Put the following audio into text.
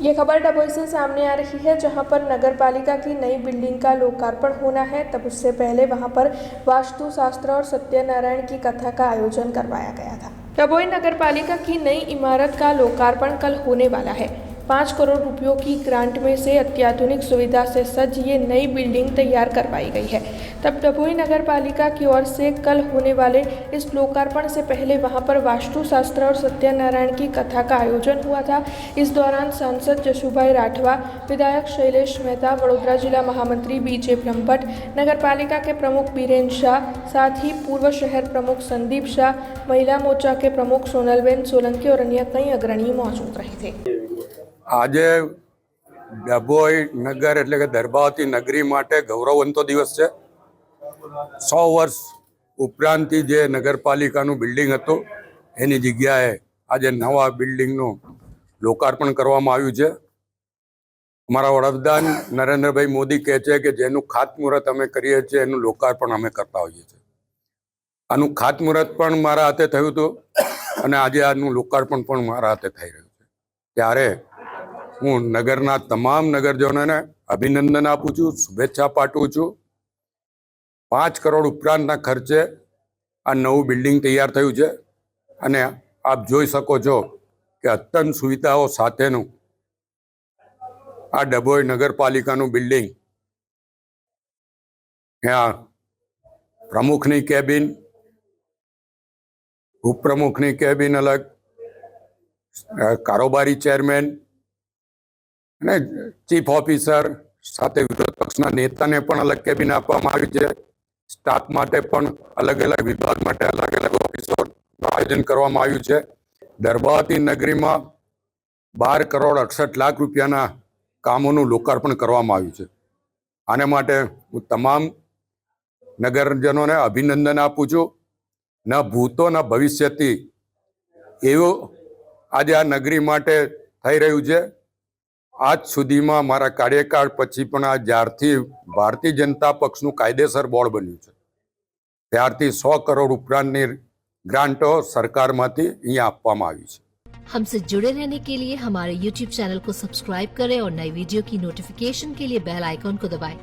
ये खबर डभोई से सामने आ रही है, जहां पर नगर पालिका की नई बिल्डिंग का लोकार्पण होना है। तब उससे पहले वहां पर वास्तु शास्त्र और सत्यनारायण की कथा का आयोजन करवाया गया था। डभोई नगर पालिका की नई इमारत का लोकार्पण कल होने वाला है। 5 करोड़ रुपयों की ग्रांट में से अत्याधुनिक सुविधा से सज्ज ये नई बिल्डिंग तैयार करवाई गई है। तब डभोई नगर पालिका की ओर से कल होने वाले इस लोकार्पण से पहले वहां पर वास्तु शास्त्र और सत्यनारायण की कथा का आयोजन हुआ था। इस दौरान सांसद जशुभाई राठवा, विधायक शैलेश मेहता, वडोदरा जिला महामंत्री बीजे ब्रह्मभट्ट, नगर पालिका के प्रमुख बीरेन्द्र शाह, साथ ही पूर्व शहर प्रमुख संदीप शाह, महिला मोर्चा के प्रमुख सोनलबेन सोलंकी और अन्य कई अग्रणी मौजूद रहे थे। આજે ડભોઈ નગર એટલે કે દર્ભાવતી નગરી માટે ગૌરવવંતો દિવસ છે। 100 વર્ષ ઉપરાંતથી જે નગરપાલિકાનું બિલ્ડિંગ હતું એની જગ્યાએ આજે નવા બિલ્ડિંગનું લોકાર્પણ કરવામાં આવ્યું છે। અમારા વડાપ્રધાન નરેન્દ્રભાઈ મોદી કહે છે કે જેનું ખાતમુહૂર્ત અમે કરીએ છીએ એનું લોકાર્પણ અમે કરતા હોઈએ છીએ। આનું ખાતમુહૂર્ત પણ મારા હાથે થયું હતું અને આજે આનું લોકાર્પણ પણ મારા હાથે થઈ રહ્યું છે। ત્યારે હું નગરના તમામ નગરજનોને અભિનંદન આપું છું, શુભેચ્છા પાઠવું છું। 5 કરોડ ઉપરાંતના ખર્ચે આ નવું બિલ્ડિંગ તૈયાર થયું છે અને આપ જોઈ શકો છો કે અત્યંત સુવિધાઓ સાથેનું આ ડભોઈ નગરપાલિકાનું બિલ્ડિંગ। ત્યાં પ્રમુખની કેબિન, ઉપપ્રમુખની કેબિન અલગ, કારોબારી ચેરમેન અને ચીફ ઓફિસર સાથે વિરોધ પક્ષના નેતાને પણ અલગ કેબિન આપવામાં આવી છે। સ્ટાફ માટે પણ અલગ અલગ વિભાગ માટે અલગ અલગ ઓફિસોનું આયોજન કરવામાં આવ્યું છે। દર્ભાવતી નગરીમાં 12 કરોડ 68 લાખ રૂપિયાના કામોનું લોકાર્પણ કરવામાં આવ્યું છે। આને માટે હું તમામ નગરજનોને અભિનંદન આપું છું। ન ભૂતો ન ભવિષ્યથી એવું આજે આ નગરી માટે થઈ રહ્યું છે। આજ સુધીમાં મારા કાર્યકાળ પછી પણ આ જ્યારથી ભારતીય જનતા પક્ષનું કાયદેસર બોર્ડ બન્યું છે ત્યારથી 100 કરોડ ઉપરાંતની ગ્રાન્ટો સરકારમાંથી અહીંયા આપવામાં આવી છે। हमसे जुड़े रहने के लिए हमारे YouTube चैनल को सब्सक्राइब करें और नई वीडियो की नोटिफिकेशन के लिए बेल आइकॉन को दबाएं।